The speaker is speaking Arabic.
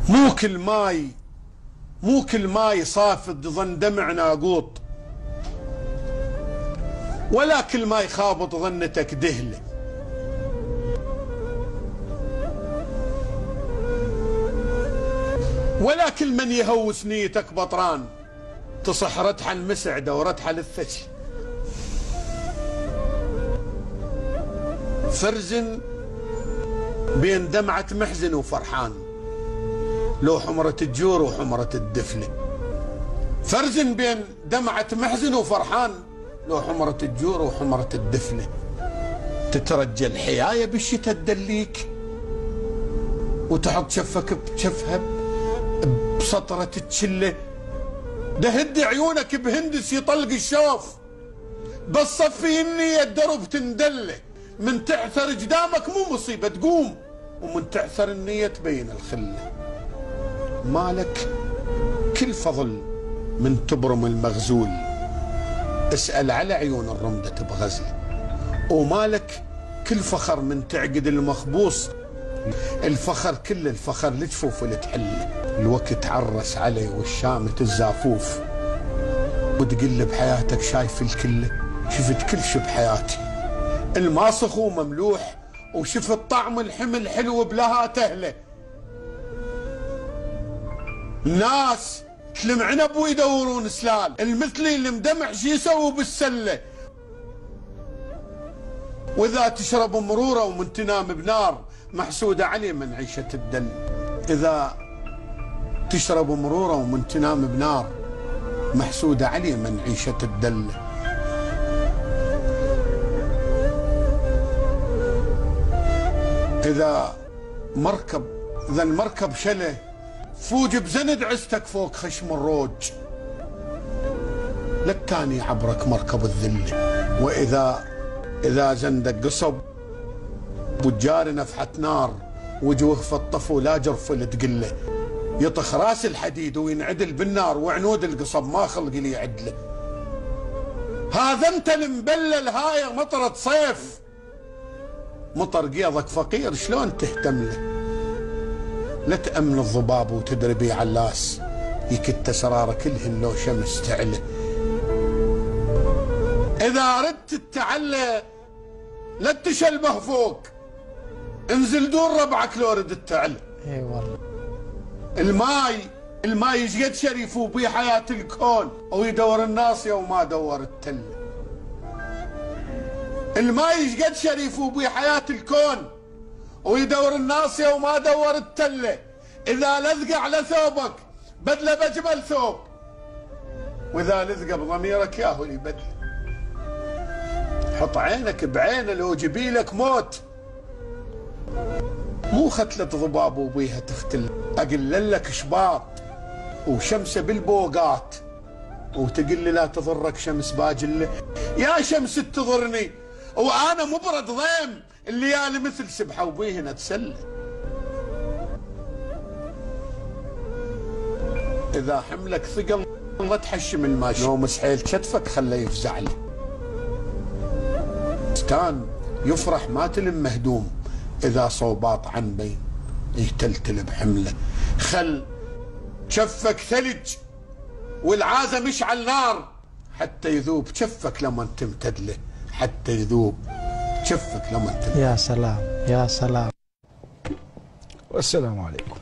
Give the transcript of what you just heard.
مو كل ماي صافد ظن دمع ناقوط، ولا كل ماي خابط ظنتك دهله. ولا كل من يهوس نيتك بطران، تصح ردحه المسعده وردحه للثشي. فرزن بين دمعة محزن وفرحان، لو حمرة الجور وحمرة الدفنة. فرزن بين دمعة محزن وفرحان، لو حمرة الجور وحمرة الدفنة. تترجى الحياية بالشتا تدليك، وتحط شفك بشفها بسطرة تشله. دهد عيونك بهندس يطلق الشوف، بس صفي النية الدرب تندله. من تعثر قدامك مو مصيبة تقوم، ومن تعثر النية تبين الخلة. مالك كل فضل من تبرم المغزول، اسأل على عيون الرمدة بغزل. ومالك كل فخر من تعقد المخبوص، الفخر كل الفخر لجفوف لتحله. الوقت عرس علي والشامت الزافوف، وتقل بحياتك شايف الكله. شفت كل شي بحياتي، الماسخ ومملوح، وشفت طعم الحمل حلو بلها تهله. الناس تلم عنب ويدورون سلال، المثلي المدمع شي يسوي بالسله. واذا تشرب مروره ومن تنام بنار، محسوده عليه من عيشه الدل. اذا تشرب مروره ومن تنام بنار، محسوده عليه من عيشه الدل. إذا المركب شله، فوج بزند عزتك فوق خشم الروج. للتاني عبرك مركب الذله. وإذا زندك قصب وتجاري نفحة نار، وجوه فالطفو لا جرفل تقله. يطخ راس الحديد وينعدل بالنار، وعنود القصب ما خلق لي يعدله. هذا انت المبلل هاي مطرة صيف، مطر قيضك فقير شلون تهتم له. لا تأمن الضباب وتدربي علاس، يكت اسراره كلهن لو شمس تعله. اذا ردت تتعلى لا تشلبه فوق، انزل دور ربعك لو ردت تعلى. اي والله. الماي ايش قد شريف وبيه حياة الكون، ويدور الناصية وما دور التله. الماي ايش قد شريف وبيه حياة الكون، ويدور الناصية وما دور التله. اذا لذق على ثوبك بدله بجمل ثوب، واذا لذق بضميرك ياهو اللي بدله. حط عينك بعينه لو جبيلك موت، مو ختلة ضباب وبيها تختل. اقلل لك شباط وشمسه بالبوقات، وتقل لي لا تضرك شمس باجله. يا شمس تضرني وانا مبرد ضيم، الليالي مثل سبحه وبيهن اتسلى. اذا حملك ثقل لا تحشم الماشي، لو مسحيل كتفك خله يفزع له. كان يفرح ما تلم مهدوم، اذا صوباط عن بين يتلتل بحمله. خل شفك ثلج والعازه مشعل نار، حتى يذوب شفك لما تمتد له. حتى يذوب شفك لما تمتد. يا سلام يا سلام. والسلام عليكم.